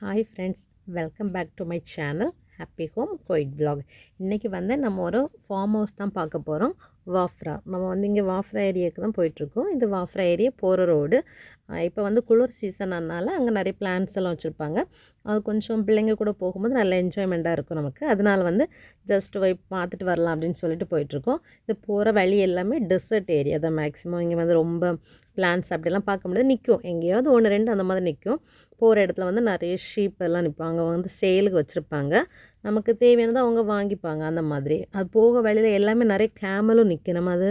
Hi friends, welcome back to my channel happy home Kuwait vlog. இன்றைக்கி வந்து நம்ம ஒரு ஃபார்ம் ஹவுஸ் தான் பார்க்க போகிறோம். வாஃப்ரா நம்ம வந்து இங்கே வாஃப்ரா ஏரியாவுக்கு தான் போயிட்டுருக்கோம். இது வாஃப்ரா ஏரியா போகிற ரோடு. இப்போ வந்து குளிர் சீசன்னால அங்கே நிறைய பிளான்ஸ் எல்லாம் வச்சுருப்பாங்க. அது கொஞ்சம் பிள்ளைங்க கூட போகும்போது நல்ல என்ஜாய்மெண்ட்டாக இருக்கும் நமக்கு. அதனால் வந்து ஜஸ்ட் போய் பார்த்துட்டு வரலாம் அப்படின்னு சொல்லிட்டு போயிட்டுருக்கோம். இது போகிற வழி எல்லாமே டெசர்ட் ஏரியா தான். மேக்ஸிமம் இங்கே வந்து ரொம்ப பிளான்ஸ் அப்படிலாம் பார்க்க முடியாது. நிற்கும் எங்கேயாவது 1 2 அந்த மாதிரி நிற்கும். போகிற இடத்துல வந்து நிறைய ஷீப் எல்லாம் நிற்பாங்க. அவங்க வந்து சேலுக்கு வச்சுருப்பாங்க. நமக்கு தேவையானதை அவங்க வாங்கிப்பாங்க அந்த மாதிரி. அது போக வழியில் எல்லாமே நிறைய கேமலும் நிற்கும். நம்ம அது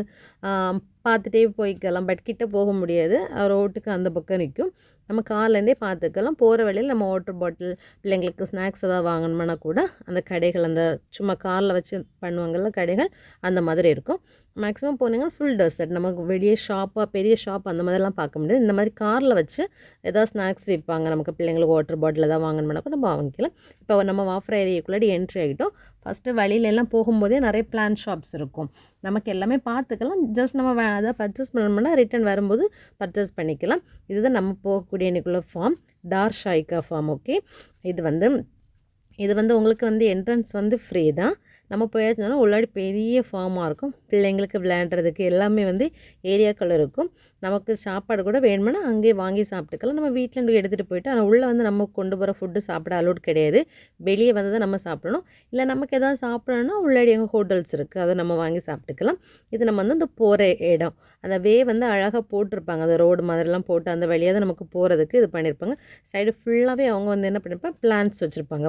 பார்த்துட்டே போய்க்கலாம். பட் கிட்ட போக முடியாது. ரோட்டுக்கு அந்த பக்கம் நிற்கும். நம்ம கார்லேருந்தே பார்த்துக்கலாம். போகிற வழியில் நம்ம வாட்டர் பாட்டில், பிள்ளைங்களுக்கு ஸ்நாக்ஸ் எதாவது வாங்கணும்னா கூட அந்த கடைகள், அந்த சும்மா காரில் வச்சு பண்ணுவாங்கள்ல கடைகள், அந்த மாதிரி இருக்கும். மேக்ஸிமம் போனீங்கன்னா ஃபுல் டெசர்ட். நமக்கு வெளியே ஷாப்பாக பெரிய ஷாப் அந்த மாதிரிலாம் பார்க்க முடியாது. இந்த மாதிரி காரில் வச்சு எதாவது ஸ்நாக்ஸ் விற்பாங்க. நமக்கு பிள்ளைங்களுக்கு வாட்டர் பாட்டில் எதாவது வாங்கணும்னா கூட நம்ம வாங்கிக்கலாம். இப்போ நம்ம வாஃப்ரா ஏரியாக்குள்ளாடி என்ட்ரி ஆகிட்டோம். ஃபஸ்ட்டு வழியிலெல்லாம் போகும்போதே நிறைய பிளான் ஷாப்ஸ் இருக்கும். நமக்கு எல்லாமே பார்த்துக்கலாம். ஜஸ்ட் நம்ம அதை பர்ச்சேஸ் பண்ணோம்னா ரிட்டன் வரும்போது பர்ச்சேஸ் பண்ணிக்கலாம். இதுதான் நம்ம போகக்கூடிய இன்றைக்குள்ள ஃபார்ம், டார் ஷாய்கா ஃபார்ம். ஓகே, இது வந்து உங்களுக்கு வந்து என்ட்ரன்ஸ் வந்து ஃப்ரீ தான். நம்ம போயாச்சுன்னா உள்ளாடி பெரிய ஃபார்மாக இருக்கும். பிள்ளைங்களுக்கு விளையாடுறதுக்கு எல்லாமே வந்து ஏரியாக்கள் இருக்கும். நமக்கு சாப்பாடு கூட வேணும்னா அங்கேயே வாங்கி சாப்பிட்டுக்கலாம். நம்ம வீட்டிலேருந்து எடுத்துகிட்டு போயிட்டு ஆனால் உள்ளே வந்து நம்ம கொண்டு போகிற ஃபுட்டு சாப்பிட அலோட் கிடையாது. வெளியே வந்து தான் நம்ம சாப்பிடணும். இல்லை நமக்கு எதாவது சாப்பிடணும்னா உள்ளாடி எங்கள் ஹோட்டல்ஸ் இருக்குது, அதை நம்ம வாங்கி சாப்பிட்டுக்கலாம். இது நம்ம வந்து இந்த போகிற இடம். அந்த வந்து அழகாக போட்டிருப்பாங்க. அந்த ரோடு மாதிரிலாம் போட்டு அந்த வழியாக தான் நமக்கு போகிறதுக்கு இது பண்ணியிருப்பாங்க. சைடு ஃபுல்லாகவே அவங்க வந்து என்ன பண்ணியிருப்பாங்க, பிளான்ஸ் வச்சுருப்பாங்க.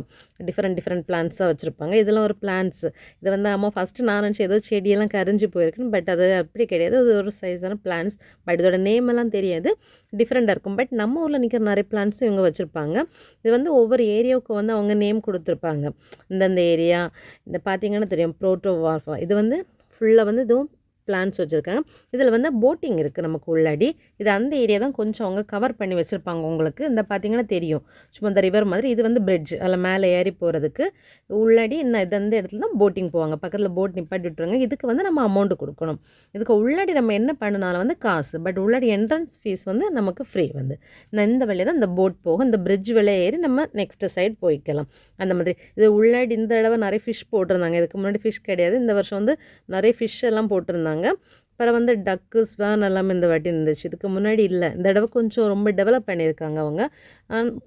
டிஃப்ரெண்ட் பிளான்ஸாக வச்சுருப்பாங்க. இதெல்லாம் ஒரு பிளான்ஸ். இது வந்து நம்ம ஃபஸ்ட்டு நான் நினச்சி ஏதோ செடியெல்லாம் கரைஞ்சி போயிருக்குன்னு. பட் அது அப்படி கிடையாது. அது ஒரு சைஸான பிளான்ஸ். பட் இதோட நேம் எல்லாம் தெரியாது, டிஃப்ரெண்ட்டாக இருக்கும். பட் நம்ம ஊரில் நிற்கிற நிறைய பிளான்ஸும் இவங்க வச்சுருப்பாங்க. இது வந்து ஒவ்வொரு ஏரியாவுக்கு வந்து அவங்க நேம் கொடுத்துருப்பாங்க. இந்தந்த ஏரியா இந்த பார்த்திங்கன்னா தெரியும், புரோட்டோவார்ஃபா. இது வந்து ஃபுல்லாக வந்து இதுவும் பிளான்ஸ் வச்சுருக்காங்க. இதில் வந்து போட்டிங் இருக்குது நமக்கு உள்ளாடி. இது அந்த ஏரியா தான் கொஞ்சம் அவங்க கவர் பண்ணி வச்சுருப்பாங்க. உங்களுக்கு இந்த பார்த்திங்கன்னா தெரியும், சும்மா இந்த ரிவர் மாதிரி. இது வந்து பிரிட்ஜ், அதில் மேலே ஏறி போகிறதுக்கு உள்ளாடி இன்னும் இது அந்த இடத்துல தான் போட்டிங் போவாங்க. பக்கத்தில் போட் நிப்பாட்டி விட்டுருவாங்க. இதுக்கு வந்து நம்ம அமௌண்ட்டு கொடுக்கணும். இதுக்கு உள்ளாடி நம்ம என்ன பண்ணினாலும் வந்து காசு. பட் உள்ளாடி என்ட்ரன்ஸ் ஃபீஸ் வந்து நமக்கு ஃப்ரீ. வந்து இந்த வழியாக தான் இந்த போட் போகும். இந்த பிரிட்ஜ் வழியாக ஏறி நம்ம நெக்ஸ்ட்டு சைடு போய்க்கலாம். அந்த மாதிரி இது உள்ளாடி இந்த தடவை நிறைய ஃபிஷ் போட்டிருந்தாங்க. இதுக்கு முன்னாடி ஃபிஷ் கிடையாது. இந்த வருஷம் வந்து நிறைய ஃபிஷ் எல்லாம் போட்டிருந்தாங்க. அப்புறம் வந்து டக்கு, ஸ்வான் எல்லாமே இந்த வாட்டி இருந்துச்சு. இதுக்கு முன்னாடி இல்லை. இந்த தடவை கொஞ்சம் ரொம்ப டெவலப் பண்ணியிருக்காங்க அவங்க.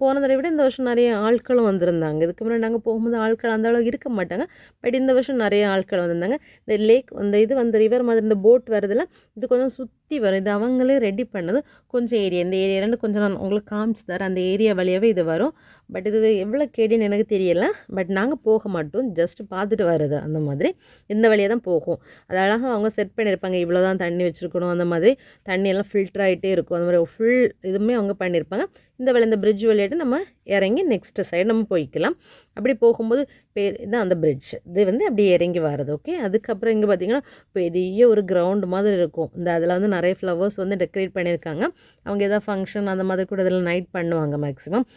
போன தடவை விட இந்த வருஷம் நிறைய ஆட்களும் வந்திருந்தாங்க. இதுக்கு முன்னாடி நாங்கள் போகும்போது ஆட்கள் அந்த அளவுக்கு இருக்க மாட்டாங்க. பட் இந்த வருஷம் நிறைய ஆட்கள் வந்திருந்தாங்க. இந்த லேக் இந்த வந்து ரிவர் மாதிரி இந்த போட் வருதுல, இது கொஞ்சம் சுற்றி வரும். இது அவங்களே ரெடி பண்ணது. கொஞ்சம் ஏரியா, இந்த ஏரியான்னு கொஞ்சம் நான் உங்களுக்கு காமிச்சு தரேன். அந்த ஏரியா வழியாகவே இது வரும். பட் இது எவ்வளோ கேடின்னு எனக்கு தெரியலை. பட் நாங்கள் போக மாட்டோம், ஜஸ்ட் பார்த்துட்டு வருது அந்த மாதிரி. இந்த வழியாக தான் போகும். அது அழகாக அவங்க செட் பண்ணியிருப்பாங்க. இவ்வளோ தான் தண்ணி வச்சுருக்கணும், அந்த மாதிரி தண்ணியெல்லாம் ஃபில்டர் ஆகிட்டே இருக்கும். அந்த மாதிரி ஃபுல் இதுவுமே அவங்க பண்ணியிருப்பாங்க. இந்த பிரிட்ஜ் வழியாட்டு நம்ம இறங்கி நெக்ஸ்ட்டு சைடு நம்ம போய்க்கலாம். அப்படி போகும்போது இதுதான் அந்த பிரிட்ஜ். இது வந்து அப்படி இறங்கி வர்றது. ஓகே, அதுக்கப்புறம் இங்கே பார்த்திங்கன்னா பெரிய ஒரு கிரவுண்டு மாதிரி இருக்கும். அதில் வந்து நிறைய ஃப்ளவர்ஸ் வந்து டெக்கரேட் பண்ணியிருக்காங்க. அவங்க எதாவது ஃபங்க்ஷன் அந்த மாதிரி கூட இதில் நைட் பண்ணுவாங்க மேக்ஸிமம்.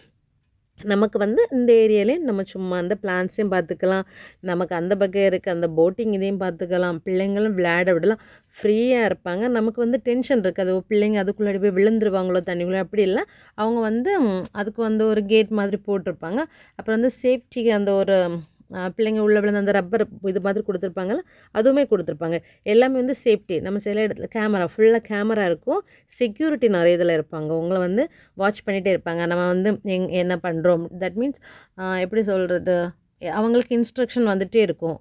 நமக்கு வந்து இந்த ஏரியாலே நம்ம சும்மா அந்த பிளான்ஸையும் பார்த்துக்கலாம். நமக்கு அந்த பக்கம் இருக்க அந்த போட்டிங் இதையும் பார்த்துக்கலாம். பிள்ளைங்களும் விளையாட விடலாம், ஃப்ரீயாக இருப்பாங்க. நமக்கு வந்து டென்ஷன் இருக்காது. பிள்ளைங்க அதுக்குள்ளாடி போய் விழுந்துருவாங்களோ தண்ணிக்குள்ளே, அப்படி இல்லை. அவங்க வந்து அதுக்கு வந்து ஒரு கேட் மாதிரி போட்டிருப்பாங்க. அப்புறம் வந்து சேஃப்டிக்கு அந்த ஒரு பிள்ளைங்க உள்ள விழுந்து அந்த ரப்பர் இது மாதிரி கொடுத்துருப்பாங்கல்ல, அதுவுமே கொடுத்துருப்பாங்க. எல்லாமே வந்து சேஃப்டி. நம்ம சில இடத்துல கேமரா, ஃபுல்லாக கேமரா இருக்கும். செக்யூரிட்டி நிறைய இதில் இருப்பாங்க. உங்களை வந்து வாட்ச் பண்ணிகிட்டே இருப்பாங்க. நம்ம வந்து என்ன பண்ணுறோம், தட் மீன்ஸ் எப்படி சொல்கிறது, அவங்களுக்கு இன்ஸ்ட்ரக்ஷன் வந்துகிட்டே இருக்கும்.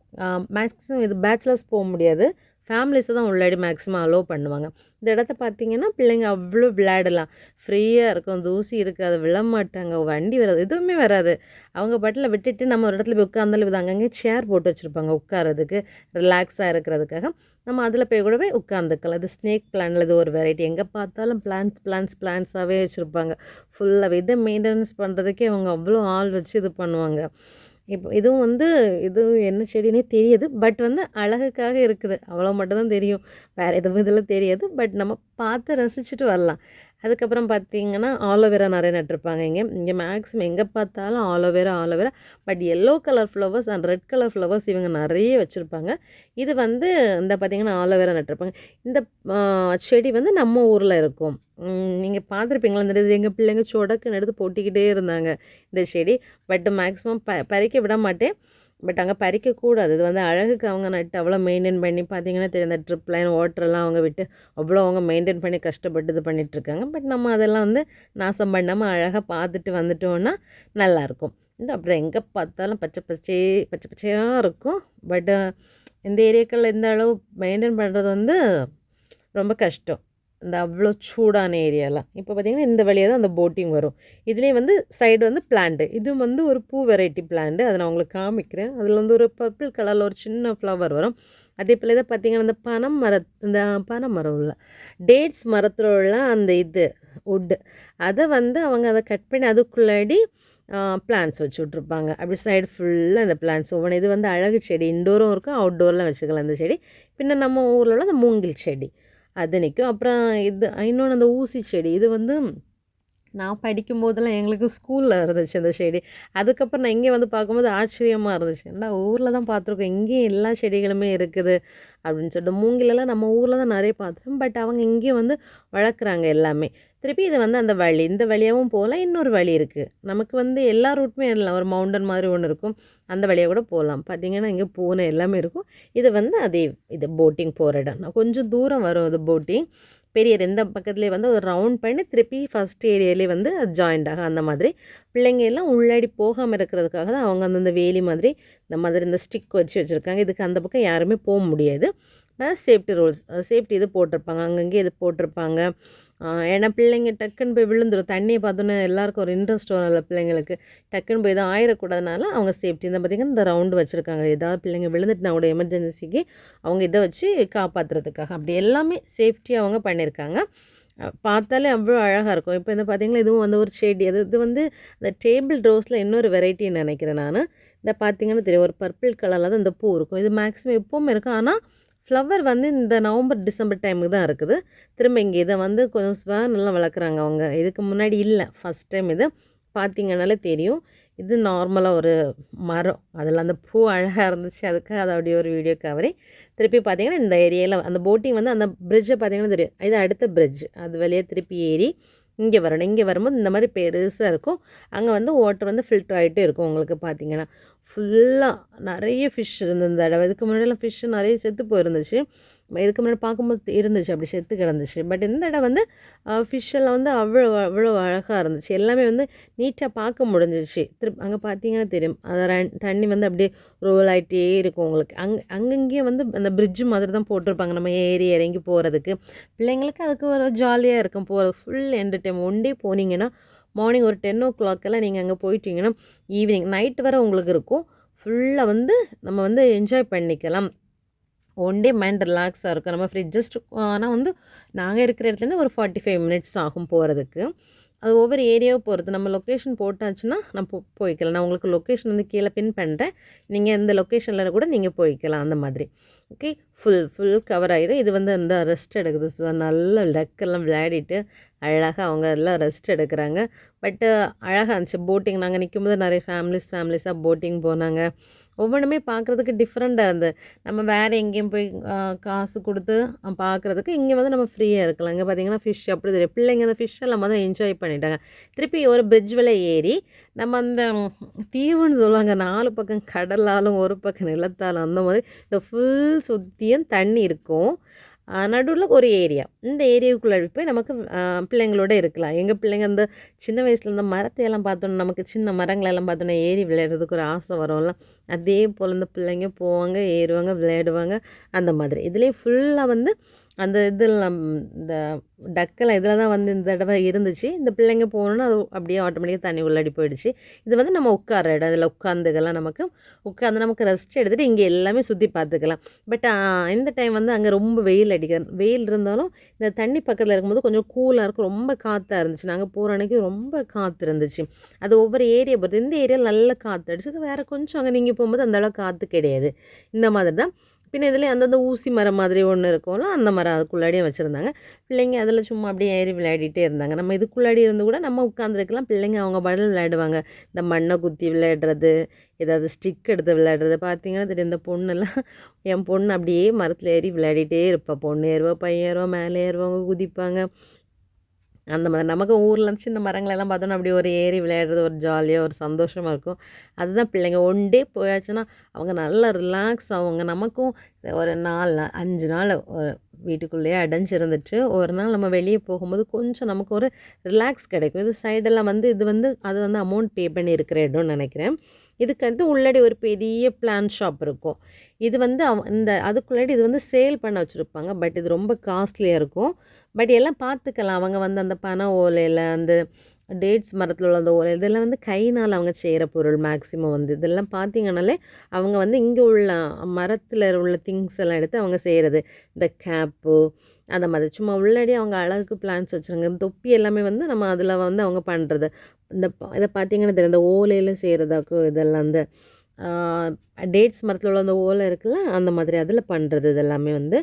மேக்ஸிமம் இது பேச்சுலர்ஸ் போக முடியாது, ஃபேமிலிஸை தான் உள்ளாடி மேக்ஸிமம் அலோவ் பண்ணுவாங்க. இந்த இடத்த பார்த்திங்கன்னா பிள்ளைங்க அவ்வளோ விளையாடலாம், ஃப்ரீயாக இருக்கும். தூசி இருக்காது, விழமாட்டாங்க, வண்டி வராது, எதுவுமே வராது. அவங்க பாட்டில் விட்டுட்டு நம்ம ஒரு இடத்துல போய் உட்காந்தாலும் இது அங்கங்கே சேர் போட்டு வச்சுருப்பாங்க உட்காரதுக்கு, ரிலாக்ஸாக இருக்கிறதுக்காக. நம்ம அதில் போய் கூட போய் உட்காந்துக்கலாம். இது ஸ்னேக் பிளான்ல இது ஒரு வெரைட்டி. எங்கே பார்த்தாலும் பிளான்ஸாகவே வச்சுருப்பாங்க. ஃபுல்லாகவே இதை மெயின்டெனன்ஸ் பண்ணுறதுக்கே அவங்க அவ்வளோ ஆள் வச்சு இது பண்ணுவாங்க. இப்போ இதுவும் வந்து இது என்ன செடினே தெரியாது. பட் வந்து அழகுக்காக இருக்குது, அவ்வளோ மட்டும் தான் தெரியும். வேறு எதுவும் இதில் தெரியாது. பட் நம்ம பார்த்து ரசிச்சுட்டு வரலாம். அதுக்கப்புறம் பார்த்தீங்கன்னா, ஆலோவேரா நெறைய நட்டுருப்பாங்க இங்க. இங்க மேக்ஸிமம் எங்க பார்த்தாலும் aloe vera, aloe vera. But yellow colour flowers and red colour flowers இவங்க நெறைய வச்சிருப்பாங்க. இது வந்து இந்த பார்த்தீங்கன்னா, ஆலோவேரா நட்டுருப்பாங்க. இந்த செடி வந்து நம்ம ஊர்ல இருக்கும். நீங்க பார்த்துருப்பீங்களா? இந்த இது எங்க பிள்ளைங்க சொடக்குன்னு எடுத்து பொட்டிக்கிட்டே இருந்தாங்க, இந்த செடி. பட் மேக்ஸிமம் பறிக்க விட மாட்டேன். பட் அங்கே பறிக்கக்கூடாது. இது வந்து அழகுக்கு அவங்க நட்டு அவ்வளோ மெயின்டெயின் பண்ணி பார்த்தீங்கன்னா தெரியும். இந்த ட்ரிப் லைன் வாட்டர்லாம் அவங்க விட்டு அவ்வளோ அவங்க மெயின்டைன் பண்ணி கஷ்டப்பட்டு இது பண்ணிகிட்ருக்காங்க. பட் நம்ம அதெல்லாம் வந்து நாசம் பண்ணாமல் அழகாக பார்த்துட்டு வந்துட்டோன்னா நல்லாயிருக்கும். இந்த அப்படி எங்கே பார்த்தாலும் பச்சை பச்சை பச்சையாக இருக்கும். பட் இந்த ஏரியாக்களில் இந்த அளவு மெயின்டைன் பண்ணுறது வந்து ரொம்ப கஷ்டம். இந்த அவ்வளோ சூடான ஏரியாலாம். இப்போ பார்த்திங்கன்னா இந்த வழியாக தான் அந்த போட்டிங் வரும். இதுலேயே வந்து சைடு வந்து பிளான்ட்டு. இதுவும் வந்து ஒரு பூ வெரைட்டி பிளான்ட்டு. அதை நான் உங்களுக்கு காமிக்கிறேன். அதில் வந்து ஒரு பர்பிள் கலரில் ஒரு சின்ன ஃப்ளவர் வரும். அதே போல் இதை பார்த்திங்கன்னா இந்த பனை மரம் இல்லை, டேட்ஸ் மரத்தில் உள்ள அந்த இது வுட்டு, அதை வந்து அவங்க அதை கட் பண்ணி அதுக்குள்ளாடி பிளான்ட்ஸ் வச்சு விட்ருப்பாங்க. அப்படி சைடு ஃபுல்லாக இந்த பிளான்ட்ஸ் ஒவ்வொன்று. இது வந்து அழகு செடி, இன்டோரும் இருக்கும் அவுட்டோர்லாம் வச்சுக்கலாம் இந்த செடி. பின்ன நம்ம ஊரில் உள்ள அந்த மூங்கில் செடி அது நிற்கும். அப்புறம் இது இன்னொன்று அந்த ஊசி செடி. இது வந்து நான் படிக்கும்போதெல்லாம் எங்களுக்கு ஸ்கூலில் இருந்துச்சு அந்த செடி. அதுக்கப்புறம் நான் இங்கே வந்து பார்க்கும்போது ஆச்சரியமாக இருந்துச்சு. ஏன்னா ஊரில் தான் பார்த்துருக்கோம், இங்கேயும் எல்லா செடிகளுமே இருக்குது அப்படின்னு சொல்லிட்டு. மூங்கிலெல்லாம் நம்ம ஊரில் தான் நிறைய பார்த்துருக்கோம். பட் அவங்க இங்கேயும் வந்து வளர்க்குறாங்க எல்லாமே. திருப்பி இது வந்து அந்த வழி, இந்த வழியாகவும் போகலாம். இன்னொரு வழி இருக்குது நமக்கு வந்து எல்லா ரூட்டுமே இல்லை. ஒரு மவுண்டன் மாதிரி ஒன்று இருக்கும், அந்த வழியாக கூட போகலாம். பார்த்திங்கன்னா இங்கே பூனை எல்லாமே இருக்கும். இது வந்து அதே இது போட்டிங் போகிற இடம். நான் கொஞ்சம் தூரம் வரும் அது போட்டிங். பெரிய இந்த பக்கத்துலேயே வந்து ஒரு ரவுண்ட் பண்ணி திருப்பி ஃபஸ்ட் ஏரியாலே வந்து ஜாயிண்ட் ஆகும். அந்த மாதிரி பிள்ளைங்க எல்லாம் உள்ளாடி போகாமல் இருக்கிறதுக்காக தான் அவங்க அந்தந்த வேலி மாதிரி இந்த ஸ்டிக் வச்சுருக்காங்க. இதுக்கு அந்த பக்கம் யாருமே போக முடியாது. சேஃப்டி ரூல்ஸ், சேஃப்டி இது போட்டிருப்பாங்க, அங்கங்கே இது போட்டிருப்பாங்க. ஏன்னா பிள்ளைங்க டக்குன்னு போய் விழுந்துடும். தண்ணியை பார்த்தோன்னே எல்லாருக்கும் ஒரு இன்ட்ரெஸ்ட் வரும்ல பிள்ளைங்களுக்கு. டக்குன்னு போய் எதுவும் ஆயிடக்கூடாதுனால அவங்க சேஃப்டி இந்த பார்த்திங்கன்னா இந்த ரவுண்டு வச்சுருக்காங்க. ஏதாவது பிள்ளைங்க விழுந்துட்டுனா கூட எமர்ஜென்சிக்கு அவங்க இதை வச்சு காப்பாற்றுறதுக்காக அப்படி எல்லாமே சேஃப்டியாக அவங்க பண்ணியிருக்காங்க. பார்த்தாலே அவ்வளோ அழகாக இருக்கும். இப்போ இந்த பார்த்திங்கன்னா இதுவும் வந்து ஒரு செடி. இது வந்து அந்த டேபிள் ரோஸில் இன்னொரு வெரைட்டின்னு நினைக்கிறேன் நான். இந்த பார்த்திங்கன்னா தெரியும், ஒரு பர்பிள் கலரில் தான் இந்த பூ இருக்கும். இது மேக்ஸிமம் எப்போவுமே இருக்கும். ஆனால் ஃப்ளவர் வந்து இந்த நவம்பர் டிசம்பர் டைமுக்கு தான் இருக்குது. திரும்ப இங்கே இதை வந்து கொஞ்சம் நல்லா வளர்க்குறாங்க அவங்க. இதுக்கு முன்னாடி இல்லை, ஃபஸ்ட் டைம் இது. பார்த்திங்கனாலே தெரியும். இது நார்மலாக ஒரு மரம், அதில் அந்த பூ அழகாக இருந்துச்சு, அதுக்காக அதை அப்படியே ஒரு வீடியோ கவரி. திருப்பி பார்த்திங்கன்னா இந்த ஏரியாவில் அந்த போட்டிங் வந்து அந்த பிரிட்ஜை பார்த்திங்கன்னா தெரியும், இது அடுத்த பிரிட்ஜ். அது வழியாக திருப்பி ஏறி இங்கே வரணும். இங்கே வரும்போது இந்த மாதிரி பெருசாக இருக்கும். அங்கே வந்து வாட்டர் வந்து ஃபில்டர் ஆகிட்டே இருக்கும். உங்களுக்கு பார்த்திங்கன்னா ஃபுல்லாக நிறைய ஃபிஷ் இருந்தது இந்த தடவை. இதுக்கு முன்னாடியெல்லாம் ஃபிஷ்ஷு நிறைய செத்து போயிருந்துச்சு. இதுக்கு முன்னாடி பார்க்கும்போது இருந்துச்சு, அப்படி செத்து கிடந்துச்சு. பட் இந்த இடம் வந்து ஃபிஷ்ஷெல்லாம் வந்து அவ்வளோ அவ்வளோ அழகாக இருந்துச்சு. எல்லாமே வந்து நீட்டாக பார்க்க முடிஞ்சிச்சு. அங்கே பார்த்தீங்கன்னா தெரியும், அதை தண்ணி வந்து அப்படியே ரோல் ஆகிட்டே இருக்கும் உங்களுக்கு. அங்கங்கேயும் வந்து அந்த பிரிட்ஜு மாதிரி தான் போட்டிருப்பாங்க நம்ம ஏறி இறங்கி போகிறதுக்கு. பிள்ளைங்களுக்கு அதுக்கு ஒரு ஜாலியாக இருக்கும் போகிறது. Full entertain. ஒன் டே போனீங்கன்னா மார்னிங் ஒரு 10 o'clock நீங்கள் அங்கே போயிட்டீங்கன்னா ஈவினிங் நைட் வரை உங்களுக்கு இருக்கும். ஃபுல்லாக வந்து நம்ம வந்து என்ஜாய் பண்ணிக்கலாம். ஒன் டே மைண்ட் ரிலாக்ஸாக இருக்கும். நம்ம ஜஸ்ட் ஆனால் வந்து நாங்கள் இருக்கிற இடத்துலேருந்து ஒரு 45 minutes ஆகும் போகிறதுக்கு. அது ஒவ்வொரு ஏரியாவை பொறுத்து. நம்ம லொக்கேஷன் போட்டாச்சுன்னா நான் போய்க்கலாம். நான் உங்களுக்கு லொக்கேஷன் வந்து கீழே பின் பண்ணுறேன். நீங்கள் இந்த லொக்கேஷனில் கூட நீங்கள் போய்க்கலாம் அந்த மாதிரி. ஓகே, ஃபுல் கவர் ஆகிடும். இது வந்து அந்த ரெஸ்ட் எடுக்குது. ஸோ நல்லா டக்கெல்லாம் விளையாடிட்டு அழகாக அவங்க எல்லாம் ரெஸ்ட் எடுக்கிறாங்க. பட்டு அழகாக இருந்துச்சு போட்டிங். நாங்கள் நிற்கும்போது நிறைய ஃபேமிலிஸாக போட்டிங் போனாங்க. ஒவ்வொன்றுமே பார்க்குறதுக்கு டிஃப்ரெண்ட்டாக இருந்தது. நம்ம வேறு எங்கேயும் போய் காசு கொடுத்து பார்க்குறதுக்கு இங்கே வந்து நம்ம ஃப்ரீயாக இருக்கலாம். இங்கே பார்த்திங்கன்னா ஃபிஷ் அப்படி தெரியும். பிள்ளைங்க அந்த ஃபிஷ்ஷெல்லாம் வந்து என்ஜாய் பண்ணிட்டாங்க. திருப்பி ஒரு பிரிட்ஜ் வழியா ஏறி நம்ம அந்த தீவுன்னு சொல்லுவாங்க, 4 பக்கம் கடலாலும் ஒரு பக்கம் நிலத்தாலும், அந்த மாதிரி இந்த ஃபுல் சுற்றியும் தண்ணி இருக்கும். நடுவில் ஒரு ஏரியா. இந்த ஏரியாவுக்குள்ளே போய் நமக்கு பிள்ளைங்களோட இருக்கலாம். எங்கள் பிள்ளைங்க அந்த சின்ன வயசில் இந்த மரத்தையெல்லாம் பார்த்தோன்னா, நமக்கு சின்ன மரங்களெல்லாம் பார்த்தோன்னா ஏறி விளையாடுறதுக்கு ஒரு ஆசை வரும்ல. அதே போல் இந்த பிள்ளைங்க போவாங்க, ஏறுவாங்க, விளையாடுவாங்க அந்த மாதிரி. இதுலேயே ஃபுல்லாக வந்து அந்த இதெல்லாம் இந்த டக்கெல்லாம் இதில் தான் வந்து இந்த தடவை இருந்துச்சு. இந்த பிள்ளைங்க போகணுன்னா அது அப்படியே ஆட்டோமேட்டிக்காக தண்ணி உள்ளாடி போயிடுச்சு. இது வந்து நம்ம உட்கார இடம். அதில் உட்காந்துக்கலாம். நமக்கு ரெஸ்ட் எடுத்துகிட்டு இங்கே எல்லாமே சுற்றி பார்த்துக்கலாம். பட் இந்த டைம் வந்து அங்கே ரொம்ப வெயில் வெயில் இருந்தாலும் இந்த தண்ணி பக்கத்தில் இருக்கும்போது கொஞ்சம் கூலாக இருக்கும். ரொம்ப காற்றா இருந்துச்சு. நாங்கள் போகிற அன்றைக்கி ரொம்ப காற்று இருந்துச்சு. அது ஒவ்வொரு ஏரியா பொறுத்து. இந்த ஏரியாவில் நல்ல காற்று அடிச்சு, அது வேறு கொஞ்சம் அங்கே நீங்கள் போகும்போது அந்தளவு காற்று கிடையாது. இந்த மாதிரி தான் பின்ன இதுலேயே அந்தந்த ஊசி மரம் மாதிரி ஒன்று இருக்கும்ல, அந்த மரம் அதுக்குள்ளாடியே வச்சுருந்தாங்க. பிள்ளைங்க அதில் சும்மா அப்படியே ஏறி விளையாடிட்டே இருந்தாங்க. நம்ம இதுக்குள்ளாடி இருந்து கூட நம்ம உட்காந்துருக்கலாம், பிள்ளைங்க அவங்க பாடல் விளையாடுவாங்க. இந்த மண்ணை குத்தி விளையாடுறது, ஏதாவது ஸ்டிக் எடுத்து விளையாடுறது பார்த்தீங்கன்னா தெரியும். இந்த பொண்ணெல்லாம் என் பொண்ணு அப்படியே மரத்தில் ஏறி விளையாடிட்டே இருப்பா. பொண்ணு ஏறுவா, பையன் ஏறுவா, மேலே ஏறுவாங்க, குதிப்பாங்க. அந்த மாதிரி நமக்கு ஊரில் சின்ன மரங்களெல்லாம் பார்த்தோன்னா அப்படியே ஒரு ஏறி விளையாடுறது ஒரு ஜாலியாக ஒரு சந்தோஷமாக இருக்கும். அதுதான் பிள்ளைங்க ஒன் டே போயாச்சுன்னா அவங்க நல்லா ரிலாக்ஸ் ஆகுங்க. நமக்கும் ஒரு 5 நாள் ஒரு வீட்டுக்குள்ளேயே அடைஞ்சிருந்துட்டு ஒரு நாள் நம்ம வெளியே போகும்போது கொஞ்சம் நமக்கு ஒரு ரிலாக்ஸ் கிடைக்கும். இது சைடெல்லாம் அது வந்து அமௌண்ட் பே பண்ணி இருக்கிற இடம்னு நினைக்கிறேன். இதுக்கடுத்து உள்ளாடி ஒரு பெரிய பிளான் ஷாப் இருக்கும். இது வந்து அதுக்குள்ளாடி இது வந்து சேல் பண்ண வச்சுருப்பாங்க. பட் இது ரொம்ப காஸ்ட்லியாக இருக்கும். பட் எல்லாம் பார்த்துக்கலாம். அவங்க வந்து அந்த பனை ஓலையில் அந்த டேட்ஸ் மரத்தில் உள்ள அந்த ஓலை இதெல்லாம் வந்து கையினால் அவங்க செய்கிற பொருள் மேக்ஸிமம் வந்து இதெல்லாம் பார்த்தீங்கன்னாலே அவங்க வந்து இங்கே உள்ள மரத்தில் உள்ள திங்ஸ் எல்லாம் எடுத்து அவங்க செய்கிறது. இந்த கேப்பு அந்த மாதிரி சும்மா உள்ளாடி அவங்க அழகுக்கு பிளான்ஸ் வச்சுருங்க. தொப்பி எல்லாமே வந்து நம்ம அதில் வந்து அவங்க பண்ணுறது. இதை பார்த்தீங்கன்னா தெரியும், இந்த ஓலையில் செய்கிறதாக்கும் இதெல்லாம் அந்த டேட்ஸ் மரத்தில் உள்ள அந்த ஓலை இருக்குல்ல, அந்த மாதிரி அதில் பண்ணுறது இதெல்லாமே வந்து.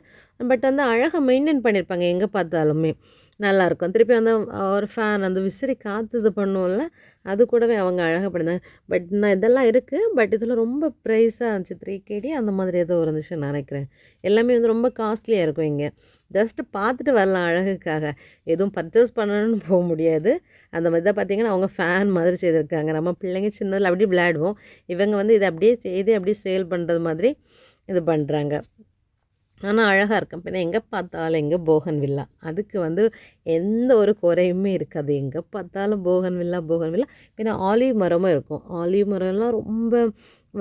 பட் வந்து அழகாக மெயின்டைன் பண்ணியிருப்பாங்க எங்கே பார்த்தாலுமே. நல்லாயிருக்கும். திருப்பி அந்த ஒரு ஃபேன் அந்த விசிறி காற்று இது பண்ணுவோம்ல, அது கூடவே அவங்க அழகாக பண்ணியிருந்தாங்க. பட் நான் இதெல்லாம் இருக்குது. பட் இதில் ரொம்ப ப்ரைஸாக இருந்துச்சு. 3KD அந்த மாதிரி ஏதோ இருந்துச்சுன்னு நினைக்கிறேன். எல்லாமே வந்து ரொம்ப காஸ்ட்லியாக இருக்கும் இங்கே. ஜஸ்ட்டு பார்த்துட்டு வரலாம் அழகுக்காக. எதுவும் பர்ச்சேஸ் பண்ணணும்னு போக முடியாது. அந்த மாதிரி தான் பார்த்தீங்கன்னா அவங்க ஃபேன் மாதிரி செய்திருக்காங்க. நம்ம பிள்ளைங்க சின்னதில் அப்படியே விளையாடுவோம். இவங்க வந்து இதை அப்படியே செய்து அப்படியே சேல் பண்ணுறது மாதிரி இது பண்ணுறாங்க. ஆனால் அழகாக இருக்கும். பின்ன எங்கே பார்த்தாலும் எங்கே போகன்வில்லா. அதுக்கு வந்து எந்த ஒரு குறையுமே இருக்காது. எங்கே பார்த்தாலும் போகன்வில்லா, போகன்வில்லா. பின்ன ஆலிவ் மரமும் இருக்கும். ஆலிவ் மரம்லாம் ரொம்ப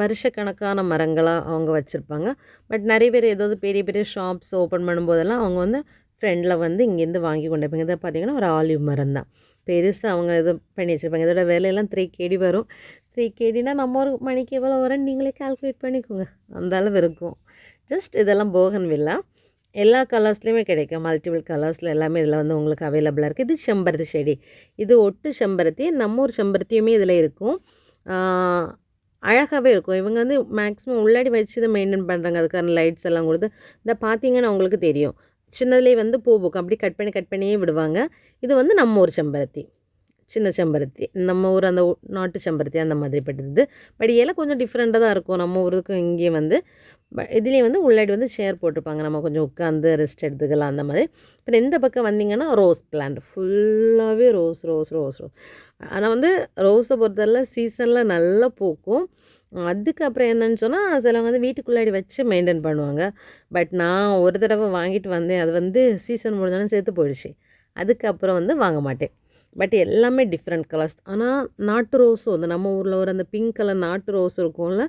வருஷக்கணக்கான மரங்களாக அவங்க வச்சுருப்பாங்க. பட் நிறைய பேர் ஏதாவது பெரிய பெரிய ஷாப்ஸ் ஓப்பன் பண்ணும்போதெல்லாம் அவங்க வந்து ஃப்ரெண்டில் வந்து இங்கேருந்து வாங்கி கொண்டு போய்ப்பாங்க. இதை பார்த்தீங்கன்னா ஒரு ஆலிவ் மரம் தான். பெருசாக அவங்க இது பண்ணி வச்சுருப்பாங்க. இதோட விலையெல்லாம் 3KD வரும். 3KDனா நம்ம ஒரு மணிக்கு எவ்வளோ வரும்னு நீங்களே கால்குலேட் பண்ணிக்கோங்க. அந்த அளவு இருக்கும். ஜஸ்ட் இதெல்லாம் போகன்வில்லா. எல்லா கலர்ஸ்லேயுமே கிடைக்கும். மல்டிபிள் கலர்ஸில் எல்லாமே இதில் வந்து உங்களுக்கு அவைலபிளாக இருக்குது. இது செம்பருத்தி செடி. இது ஒட்டு செம்பருத்தி. நம்ம ஊர் செம்பருத்தியுமே இதில் இருக்கும். அழகாகவே இருக்கும். இவங்க வந்து மேக்ஸிமம் உள்ளாடி வச்சு இதை மெயின்டைன் பண்ணுறாங்க. அதுக்கான லைட்ஸ் எல்லாம் கொடுத்து இந்த பார்த்தீங்கன்னா உங்களுக்கு தெரியும். சின்னதுலேயே வந்து பூ பூக்கும். அப்படி கட் பண்ணியே விடுவாங்க. இது வந்து நம்ம ஊர் செம்பருத்தி. சின்ன செம்பருத்தி. நம்ம ஊர் அந்த நாட்டு செம்பருத்தி அந்த மாதிரி பட்டது. பட் இலை கொஞ்சம் டிஃப்ரெண்ட்டாக தான் இருக்கும். நம்ம ஊருக்கும் இங்கேயும் வந்து இதுலேயும் வந்து உள்ளாடி வந்து சேர் போட்டிருப்பாங்க. நம்ம கொஞ்சம் உட்காந்து ரெஸ்ட் எடுத்துக்கலாம் அந்த மாதிரி. அப்புறம் இந்த பக்கம் வந்திங்கன்னா ரோஸ் பிளான்ட் ஃபுல்லாகவே ரோஸ். ஆனால் வந்து ரோஸை பொறுத்தவரை சீசனில் நல்லா பூக்கும். அதுக்கப்புறம் என்னன்னு சொன்னால் சிலவங்க வந்து வீட்டுக்குள்ளாடி வச்சு மெயின்டைன் பண்ணுவாங்க. பட் நான் ஒரு தடவை வாங்கிட்டு வந்தேன். அது வந்து சீசன் முடிஞ்சாலும் சேர்த்து போயிடுச்சு. அதுக்கப்புறம் வந்து வாங்க மாட்டேன். பட் எல்லாமே டிஃப்ரெண்ட் கலர்ஸ். ஆனால் நாட்டு ரோஸும் வந்து நம்ம ஊரில் ஒரு அந்த பிங்க் கலர் நாட்டு ரோஸ் இருக்கும்ல,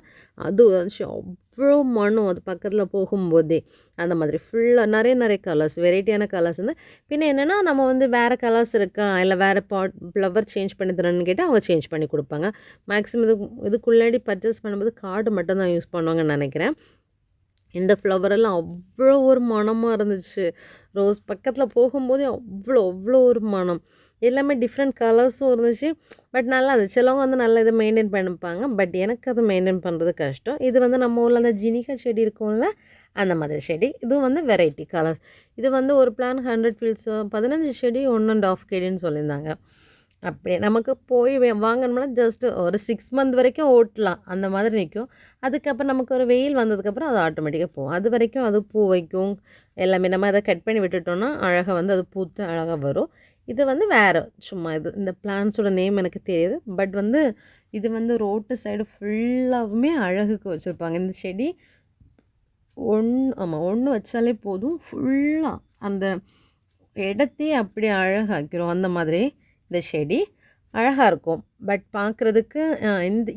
அது வந்து அவ்வளோ மனம் அது பக்கத்தில் போகும்போதே. அந்த மாதிரி ஃபுல்லாக நிறைய கலர்ஸ் வெரைட்டியான கலர்ஸ் வந்து. பின்ன என்னென்னா நம்ம வந்து வேறு கலர்ஸ் இருக்கா இல்லை வேறு ஃப்ளவர் சேஞ்ச் பண்ணி தரேன்னு கேட்டால் அவங்க சேஞ்ச் பண்ணி கொடுப்பாங்க. மேக்ஸிமம் இதுக்குள்ளாடி பர்ச்சேஸ் பண்ணும்போது கார்டு மட்டும் தான் யூஸ் பண்ணுவாங்கன்னு நினைக்கிறேன். இந்த ஃப்ளவரெல்லாம் அவ்வளோ ஒரு மணமாக இருந்துச்சு. ரோஸ் பக்கத்தில் போகும்போதே அவ்வளோ ஒரு மனம். எல்லாமே டிஃப்ரெண்ட் கலர்ஸும் இருந்துச்சு. பட் நல்லா இருந்துச்சு. சிலவங்க வந்து நல்லா இதை மெயின்டைன் பண்ணிப்பாங்க. பட் எனக்கு அதை மெயின்டைன் பண்ணுறது கஷ்டம். இது வந்து நம்ம ஊரில் அந்த ஜினிகா செடி இருக்கும்ல, அந்த மாதிரி செடி. இதுவும் வந்து வெரைட்டி கலர்ஸ். இது வந்து ஒரு பிளான் 100 ஃபீல்ஸ் 15 செடி 1.5 KDன்னு சொல்லியிருந்தாங்க. அப்படி நமக்கு போய் வாங்கணும்னா ஜஸ்ட் ஒரு 6 மந்த் வரைக்கும் ஓட்டலாம். அந்த மாதிரி நிற்கும். அதுக்கப்புறம் நமக்கு ஒரு வெயில் வந்ததுக்கப்புறம் அது ஆட்டோமேட்டிக்காக போகும். அது வரைக்கும் அது பூ வைக்கும். எல்லாமே நம்ம அதை கட் பண்ணி விட்டுட்டோம்னா அழகாக வந்து அது பூத்து அழகாக வரும். இது வந்து வேறு சும்மா இந்த பிளான்ஸோட நேம் எனக்கு தெரியாது. பட் வந்து இது வந்து ரோட்டு சைடு ஃபுல்லாகவுமே அழகுக்கு வச்சுருப்பாங்க. இந்த செடி ஒன்று வச்சாலே போதும். ஃபுல்லாக அந்த இடத்தையே அப்படியே அழகாக்கிரும். அந்த மாதிரி இந்த செடி அழகாக இருக்கும். பட் பார்க்குறதுக்கு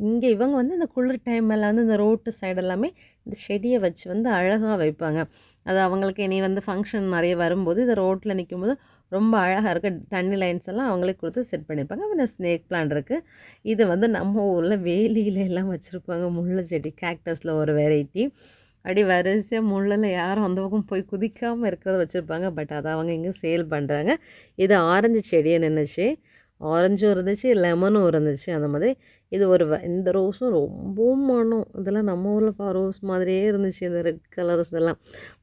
இங்கே இவங்க வந்து இந்த குளிர் டைமெல்லாம் வந்து இந்த ரோட்டு சைடு எல்லாமே இந்த செடியை வச்சு வந்து அழகாக வைப்பாங்க. அது அவங்களுக்கு இனி வந்து ஃபங்க்ஷன் நிறைய வரும்போது இந்த ரோட்டில் நிற்கும்போது ரொம்ப அழகாக இருக்க தண்ணி லைன்ஸ் எல்லாம் அவங்களே கொடுத்து செட் பண்ணியிருப்பாங்க. இந்த ஸ்னேக் பிளான்ட் இருக்குது. இது வந்து நம்ம ஊரில் வேலியில எல்லாம் வச்சுருப்பாங்க. முள்ளு செடி கேக்டஸில் ஒரு வெரைட்டி. அப்படி வரிசையாக முள்ளில் யாரும் அந்த பக்கம் போய் குதிக்காமல் இருக்கிறத வச்சுருப்பாங்க. பட் அதை அவங்க இங்கே சேல் பண்ணுறாங்க. இது ஆரஞ்சு செடியை நின்றுச்சு. ஆரஞ்சும் இருந்துச்சு, லெமனும் இருந்துச்சு. அந்த மாதிரி இது ஒரு இந்த ரோஸும் ரொம்ப மணம். இதெல்லாம் நம்ம ஊரில் ரோஸ் மாதிரியே இருந்துச்சு. இந்த ரெட் கலர்ஸ் எல்லாம்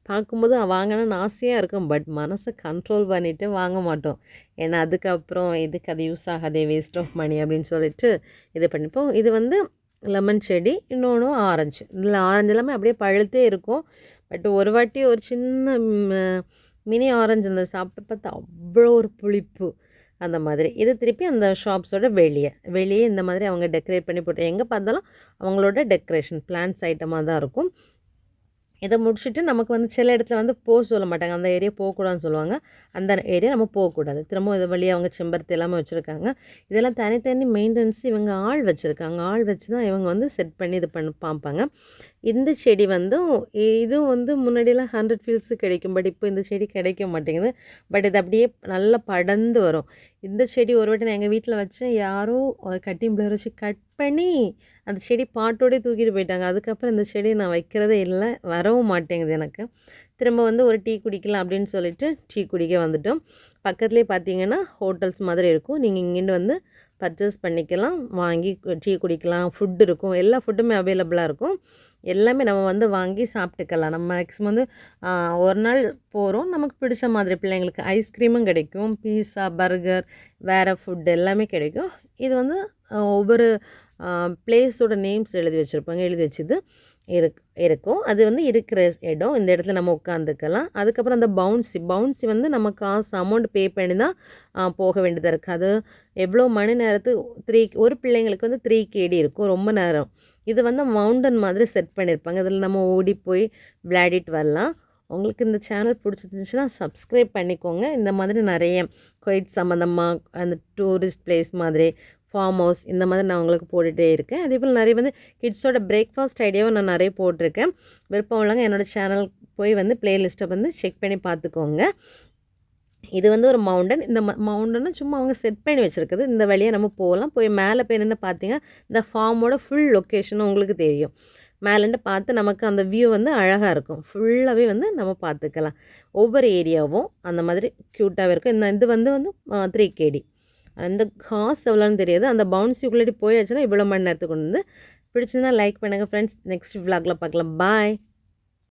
பார்க்கும்போது வாங்கணும்னு ஆசையாக இருக்கும். பட் மனசை கண்ட்ரோல் பண்ணிவிட்டு வாங்க மாட்டோம். ஏன்னா அதுக்கப்புறம் இதுக்கு அது use Aagathey, waste of money அப்படின்னு சொல்லிட்டு இது பண்ணிப்போம். இது வந்து லெமன் செடி, இன்னொன்று ஆரஞ்சு. இதில் ஆரஞ்சு எல்லாமே அப்படியே பழுத்தே இருக்கும். பட் ஒரு வாட்டி ஒரு சின்ன மினி ஆரஞ்சு அந்த சாப்பிட்டு பார்த்தா அவ்வளோ ஒரு புளிப்பு. அந்த மாதிரி இது திருப்பி அந்த ஷாப்ஸோட வெளியே இந்த மாதிரி அவங்க டெக்கரேட் பண்ணி போட்டு எங்கே பார்த்தாலும் அவங்களோட டெக்கரேஷன் பிளான்ட்ஸ் ஐட்டமாக தான் இருக்கும். இதை முடிச்சுட்டு நமக்கு வந்து சில இடத்துல வந்து போக சொல்ல மாட்டாங்க, அந்த ஏரியா போகக்கூடாதுன்னு சொல்லுவாங்க. அந்த ஏரியா நம்ம போகக்கூடாது. திரும்ப இது வழியாக அவங்க செம்பருத்தி எல்லாமே வச்சுருக்காங்க. இதெல்லாம் தனித்தனி மெயின்டெனன்ஸ் இவங்க ஆள் வச்சுருக்காங்க. ஆள் வச்சு தான் இவங்க வந்து செட் பண்ணி இது பண்ணி பார்ப்பாங்க. இந்த செடி வந்து இதுவும் வந்து முன்னாடியெல்லாம் 100 ஃபீல்ஸு கிடைக்கும். பட் இப்போ இந்த செடி கிடைக்க மாட்டேங்குது. பட் இது அப்படியே நல்லா படர்ந்து வரும். இந்த செடி ஒரு வாட்டி நான் எங்கள் வீட்டில் வச்சேன். யாரோ கட்டிங் பிளேயர் வச்சு கட் பண்ணி அந்த செடி பாட்டோடே தூக்கிட்டு போயிட்டாங்க. அதுக்கப்புறம் இந்த செடி நான் வைக்கிறதே இல்லை, வரவும் மாட்டேங்குது எனக்கு. திரும்ப வந்து ஒரு டீ குடிக்கலாம் அப்படின்னு சொல்லிட்டு டீ குடிக்க வந்துட்டோம். பக்கத்துலேயே பார்த்தீங்கன்னா ஹோட்டல்ஸ் மாதிரி இருக்கும். நீங்கள் இங்கேருந்து வந்து பர்ச்சேஸ் பண்ணிக்கலாம், வாங்கி டீ குடிக்கலாம், ஃபுட் இருக்கும், எல்லா ஃபுட்டுமே அவைலபிளாக இருக்கும். எல்லாமே நம்ம வந்து வாங்கி சாப்பிட்டுக்கலாம். நம்ம மேக்ஸிமம் வந்து ஒரு நாள் போகிறோம், நமக்கு பிடிச்ச மாதிரி பிள்ளைங்களுக்கு ஐஸ்கிரீமும் கிடைக்கும், பீஸா, பர்கர், வேறு ஃபுட் எல்லாமே கிடைக்கும். இது வந்து ஒவ்வொரு பிளேஸோட நேம்ஸ் எழுதி வச்சுருப்பாங்க, எழுதி வச்சது இருக்கும். அது வந்து இருக்கிற இடம், இந்த இடத்துல நம்ம உட்காந்துக்கலாம். அதுக்கப்புறம் அந்த பவுன்சி வந்து நம்ம காசு அமௌண்ட் பே பண்ணி தான் போக வேண்டியதாக இருக்குது. அது எவ்வளோ மணி நேரத்துக்கு ஒரு பிள்ளைங்களுக்கு வந்து 3 KD இருக்கும், ரொம்ப நேரம். இது வந்து மவுண்டன் மாதிரி செட் பண்ணியிருப்பாங்க. இதில் நம்ம ஓடி போய் விளையாடிட்டு வரலாம். உங்களுக்கு இந்த சேனல் பிடிச்சிருந்துச்சுன்னா சப்ஸ்கிரைப் பண்ணிக்கோங்க. இந்த மாதிரி நிறைய குவைட் சம்மந்தமாக அந்த டூரிஸ்ட் பிளேஸ் மாதிரி ஃபார்ம் ஹவுஸ் இந்த மாதிரி நான் உங்களுக்கு போட்டுகிட்டே இருக்கேன். அதே போல் நிறைய வந்து கிட்ஸோட பிரேக்ஃபாஸ்ட் ஐடியாவும் நான் நிறைய போட்டிருக்கேன். விருப்பம் உள்ளவங்க என்னோடய சேனல் போய் வந்து ப்ளேலிஸ்ட்டை வந்து செக் பண்ணி பார்த்துக்கோங்க. இது வந்து ஒரு மவுண்டன். இந்த மவுண்டனை சும்மா அவங்க செட் பண்ணி வச்சுருக்குது. இந்த வழியாக நம்ம போகலாம். போய் மேலே போய் நின்று பார்த்தீங்கன்னா இந்த ஃபார்மோட ஃபுல் லொக்கேஷனும் உங்களுக்கு தெரியும். மேலேருந்து பார்த்து நமக்கு அந்த வியூ வந்து அழகாக இருக்கும். ஃபுல்லாகவே வந்து நம்ம பார்த்துக்கலாம். ஒவ்வொரு ஏரியாவும் அந்த மாதிரி க்யூட்டாகவே இருக்கும். இது வந்து 3 KD. அந்த காசு எவ்வளோன்னு தெரியாது. அந்த பவுன்ஸிக்குள்ளே போயாச்சுன்னா இவ்வளோ மணி நேரத்துக்கு கொண்டு வந்து பிடிச்சிருந்தா லைக் பண்ணுங்கள் ஃப்ரெண்ட்ஸ். நெக்ஸ்ட் விலாகில் பார்க்கலாம். பாய்.